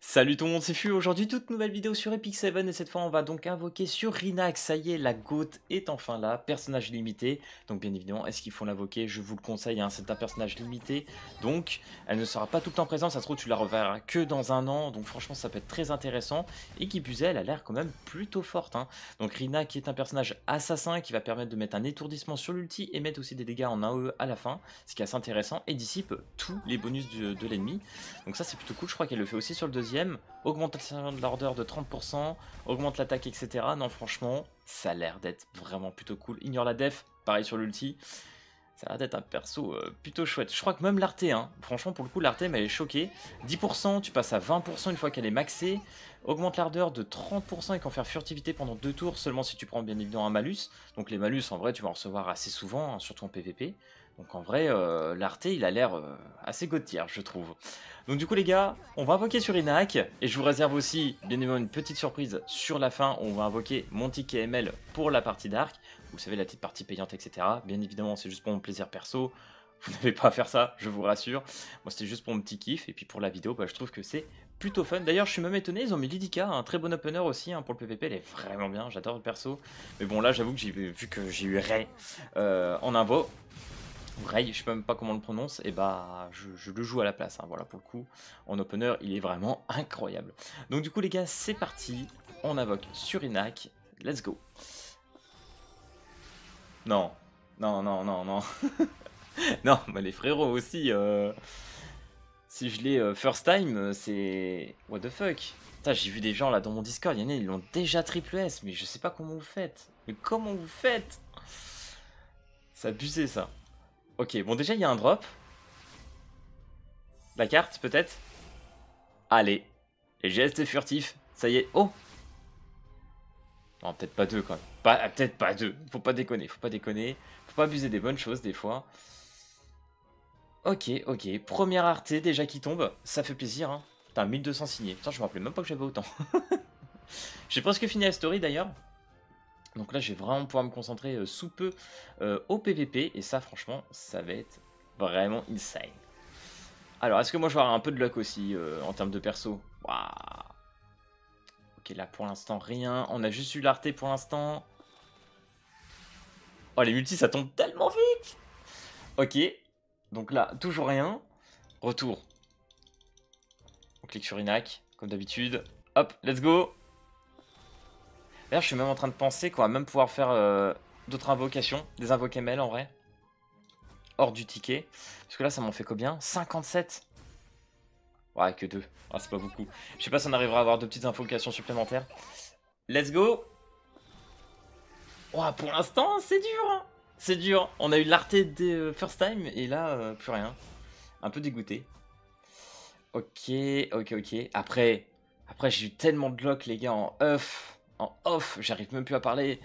Salut tout le monde, c'est Fu. Aujourd'hui, toute nouvelle vidéo sur Epic 7 et cette fois, on va donc invoquer sur Rinax. Ça y est, la GOAT est enfin là, personnage limité. Donc, bien évidemment, est-ce qu'il faut l'invoquer? Je vous le conseille, hein, c'est un personnage limité. Donc, elle ne sera pas tout le temps présente. Ça se trouve, tu la reverras que dans un an. Donc, franchement, ça peut être très intéressant. Et qui plus est, elle a l'air quand même plutôt forte, hein. Donc, Rina qui est un personnage assassin qui va permettre de mettre un étourdissement sur l'ulti et mettre aussi des dégâts en AOE à la fin, ce qui est assez intéressant. Et dissipe tous les bonus de l'ennemi. Donc, ça, c'est plutôt cool. Je crois qu'elle le fait aussi sur le deuxième. Augmentation de l'ordre de 30%, augmente l'attaque, etc. Non, franchement, ça a l'air d'être vraiment plutôt cool. Ignore la def, pareil sur l'ulti. Ça a l'air d'être un perso plutôt chouette. Je crois que même l'Arte, hein, franchement, pour le coup, l'Arte m'avait choqué. 10%, tu passes à 20% une fois qu'elle est maxée. Augmente l'ardeur de 30% et qu'en faire furtivité pendant 2 tours, seulement si tu prends bien évidemment un malus. Donc les malus, en vrai, tu vas en recevoir assez souvent, hein, surtout en PvP. Donc en vrai, l'Arte, il a l'air assez god tier, je trouve. Donc du coup les gars, on va invoquer sur Inaak, et je vous réserve aussi bien évidemment une petite surprise sur la fin, où on va invoquer mon ticket ML pour la partie Dark. Vous savez, la petite partie payante, etc. Bien évidemment, c'est juste pour mon plaisir perso. Vous n'avez pas à faire ça, je vous rassure. Moi, c'était juste pour mon petit kiff. Et puis pour la vidéo, bah, je trouve que c'est plutôt fun. D'ailleurs, je suis même étonné, ils ont mis Lidica, un très bon opener aussi, hein, pour le PvP. Elle est vraiment bien, j'adore le perso. Mais bon, là, j'avoue que j'ai vu que j'ai eu Ray en invo. Ray, je sais même pas comment on le prononce, et bah je le joue à la place, hein. Voilà, pour le coup, en opener, il est vraiment incroyable. Donc du coup les gars, c'est parti, on invoque sur Inaak, let's go. Non, non, non, non, non. Non, mais les frérots aussi, si je l'ai first time, c'est... What the fuck. Putain, j'ai vu des gens là dans mon Discord, il y en a, ils l'ont déjà triple S, mais je sais pas comment vous faites. Mais comment vous faites? C'est abusé ça. Ok, bon déjà il y a un drop. La carte peut-être. Allez, les gestes furtifs, ça y est. Oh. Non, peut-être pas deux quand même. Peut-être pas deux, faut pas déconner, faut pas déconner. Faut pas abuser des bonnes choses des fois. Ok, ok, première arté déjà qui tombe, ça fait plaisir, hein. Putain, 1200 signés. Putain, je me rappelais même pas que j'avais autant. J'ai presque fini la story d'ailleurs. Donc là, je vais vraiment pouvoir me concentrer sous peu au PVP. Et ça, franchement, ça va être vraiment insane. Alors, est-ce que moi, je vais avoir un peu de luck aussi en termes de perso? Waouh. Ok, là, pour l'instant, rien. On a juste eu l'arté pour l'instant. Oh, les multis, ça tombe tellement vite. Ok. Donc là, toujours rien. Retour. On clique sur Inac, comme d'habitude. Hop, let's go. D'ailleurs, je suis même en train de penser qu'on va même pouvoir faire d'autres invocations. Des invoques ML en vrai. Hors du ticket. Parce que là, ça m'en fait combien? 57. Ouais, que 2. Ah, c'est pas beaucoup. Je sais pas si on arrivera à avoir de petites invocations supplémentaires. Let's go. Oh, pour l'instant, c'est dur, hein. C'est dur. On a eu l'arté des first time et là, plus rien. Un peu dégoûté. Ok, ok, ok. Après j'ai eu tellement de lock, les gars, en off. En off, j'arrive même plus à parler.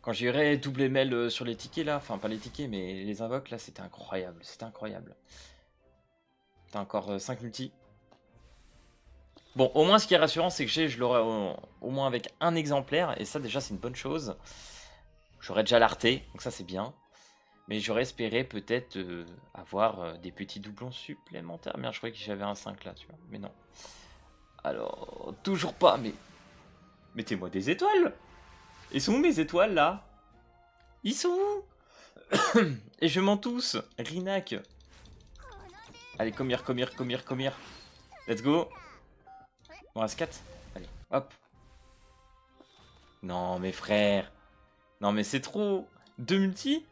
Quand j'irai double ML sur les tickets, là. Enfin, pas les tickets, mais les invoques, là, c'était incroyable. C'était incroyable. T'as encore 5 multi. Bon, au moins, ce qui est rassurant, c'est que je l'aurai au moins avec un exemplaire. Et ça, déjà, c'est une bonne chose. J'aurais déjà l'arté, donc ça, c'est bien. Mais j'aurais espéré peut-être avoir des petits doublons supplémentaires. Bien, je croyais que j'avais un 5 là, tu vois. Mais non. Alors, toujours pas, mais... Mettez-moi des étoiles. Ils sont où mes étoiles, là? Ils sont où? Et je m'en tous. Rinac. Allez, commire, commire, commire, commire. Let's go. On reste 4. Allez, hop. Non, mes frères. Non, mais c'est trop. 2 multi.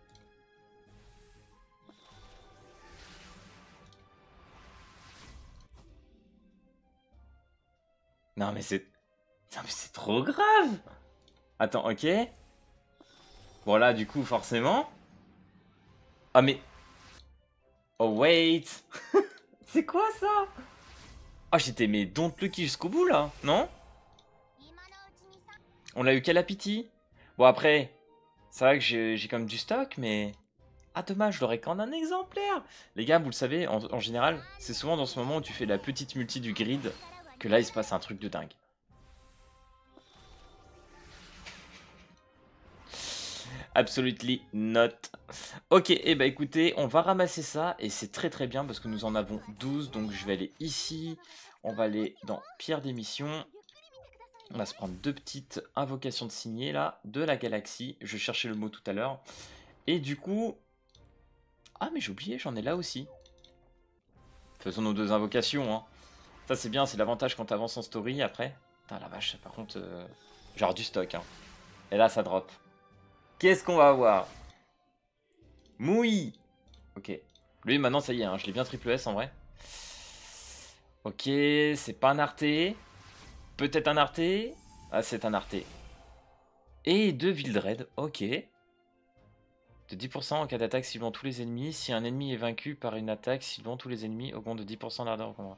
Non, mais c'est... Non, mais c'est trop grave. Attends, ok. Bon, là, du coup, forcément... Ah, mais... Oh, wait. C'est quoi, ça? Oh, j'étais mais don't lucky jusqu'au bout, là, non? On l'a eu qu'à la pity. Bon, après, c'est vrai que j'ai quand même du stock, mais... Ah, dommage, je l'aurais qu'en un exemplaire. Les gars, vous le savez, en général, c'est souvent dans ce moment où tu fais la petite multi du grid que là, il se passe un truc de dingue. Absolutely not. Ok, et bah écoutez, on va ramasser ça et c'est très très bien parce que nous en avons 12, donc je vais aller ici. On va aller dans Pierre des missions. On va se prendre 2 petites invocations de signer là, de la galaxie. Je cherchais le mot tout à l'heure. Et du coup... Ah mais j'ai oublié, j'en ai là aussi. Faisons nos 2 invocations, hein. Ça c'est bien, c'est l'avantage quand t'avances en story après. Putain la vache, par contre, genre du stock, hein. Et là ça drop. Qu'est-ce qu'on va avoir? Moui. Ok. Lui maintenant ça y est, hein, je l'ai bien triple S en vrai. Ok, c'est pas un arté. Peut-être un arté. Ah c'est un arté. Et 2 Vildred, ok. De 10% en cas d'attaque ciblant tous les ennemis. Si un ennemi est vaincu par une attaque ciblant tous les ennemis, augmente de 10% l'ardeur au combat.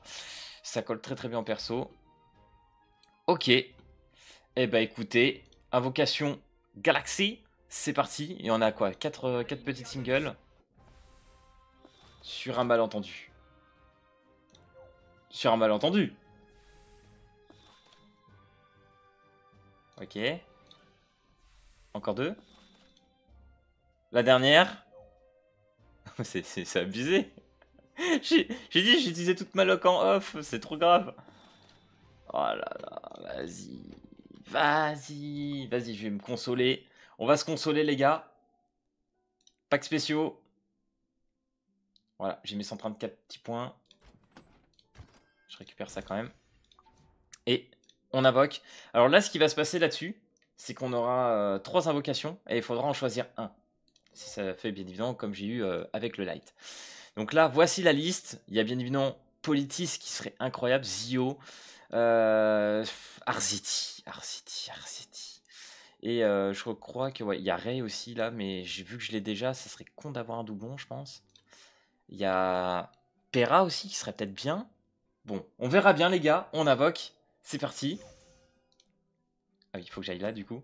Ça colle très très bien en perso. Ok. Eh bah écoutez, invocation Galaxy, c'est parti. Et on a quoi, 4 petites singles. Sur un malentendu. Sur un malentendu. Ok. Encore 2. La dernière. C'est abusé. J'ai dit j'utilisais toute ma lock en off, c'est trop grave. Oh là là, vas-y. Vas-y. Vas-y, je vais me consoler. On va se consoler les gars. Packs spéciaux. Voilà, j'ai mes 134 petits points. Je récupère ça quand même. Et on invoque. Alors là, ce qui va se passer là-dessus, c'est qu'on aura 3 invocations et il faudra en choisir un. Si ça fait bien évidemment comme j'ai eu avec le light. Donc là, voici la liste. Il y a bien évidemment Politis qui serait incroyable. Zio. Arziti. Et je crois que ouais, il y a Ray aussi là, mais j'ai vu que je l'ai déjà. Ça serait con d'avoir un doublon, je pense. Il y a Pera aussi qui serait peut-être bien. Bon, on verra bien les gars. On invoque. C'est parti. Ah oui, il faut que j'aille là du coup.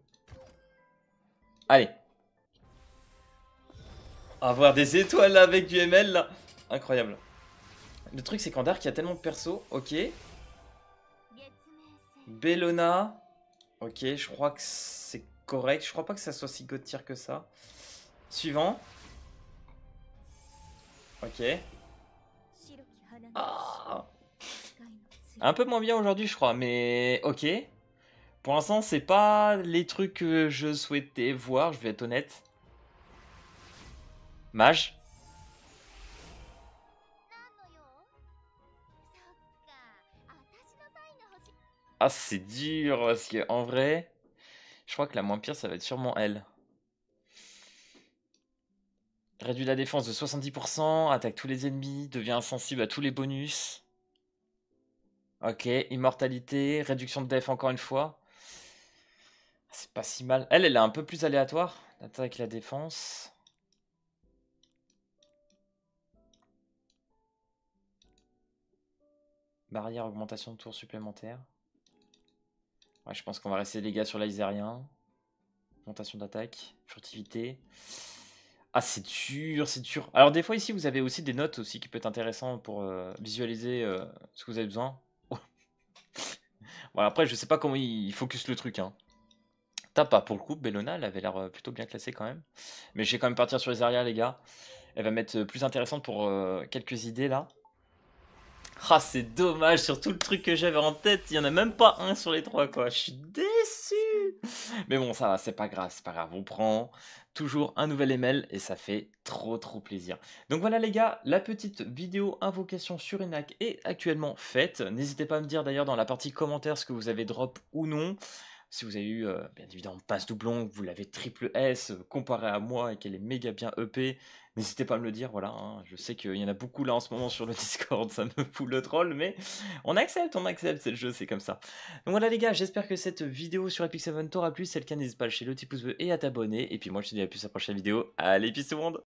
Allez. Avoir des étoiles là avec du ML là. Incroyable. Le truc c'est qu'en Dark il y a tellement de persos. Ok. Bellona. Ok, je crois que c'est correct. Je crois pas que ça soit si god tier que ça. Suivant. Ok. Ah. Un peu moins bien aujourd'hui je crois, mais ok. Pour l'instant c'est pas les trucs que je souhaitais voir, je vais être honnête. Mage. Ah c'est dur parce que en vrai, je crois que la moins pire ça va être sûrement elle. Réduit la défense de 70%, attaque tous les ennemis, devient insensible à tous les bonus. Ok, immortalité, réduction de def encore une fois. C'est pas si mal. Elle est un peu plus aléatoire. L'attaque et la défense. Barrière, augmentation de tours supplémentaires. Ouais, je pense qu'on va rester les gars sur l'Aisérien. Augmentation d'attaque, furtivité. Ah, c'est dur, c'est dur. Alors des fois ici, vous avez aussi des notes aussi qui peut être intéressant pour visualiser ce que vous avez besoin. Bon, après, je sais pas comment il focus le truc, hein. T'as pas pour le coup, Bellona, elle avait l'air plutôt bien classée quand même. Mais je vais quand même partir sur les arrières, les gars. Elle va m'être plus intéressante pour quelques idées là. Ah, c'est dommage, sur tout le truc que j'avais en tête, il y en a même pas un sur les 3 quoi. Je suis déçu. Mais bon, ça va, c'est pas grave, c'est pas grave. On prend toujours un nouvel ML et ça fait trop plaisir. Donc voilà les gars, la petite vidéo invocation sur Inac est actuellement faite. N'hésitez pas à me dire d'ailleurs dans la partie commentaires ce que vous avez drop ou non. Si vous avez eu, bien évidemment, passe doublon, que vous l'avez triple S, comparé à moi et qu'elle est méga bien EP, n'hésitez pas à me le dire, voilà. Hein. Je sais qu'il y en a beaucoup là en ce moment sur le Discord, ça me fout le troll, mais on accepte, c'est le jeu, c'est comme ça. Donc voilà les gars, j'espère que cette vidéo sur Epic 7 t'aura plu. Si c'est le cas, n'hésite pas à lâcher le petit pouce bleu et à t'abonner. Et puis moi, je te dis à plus à la prochaine vidéo. Allez, peace tout le monde!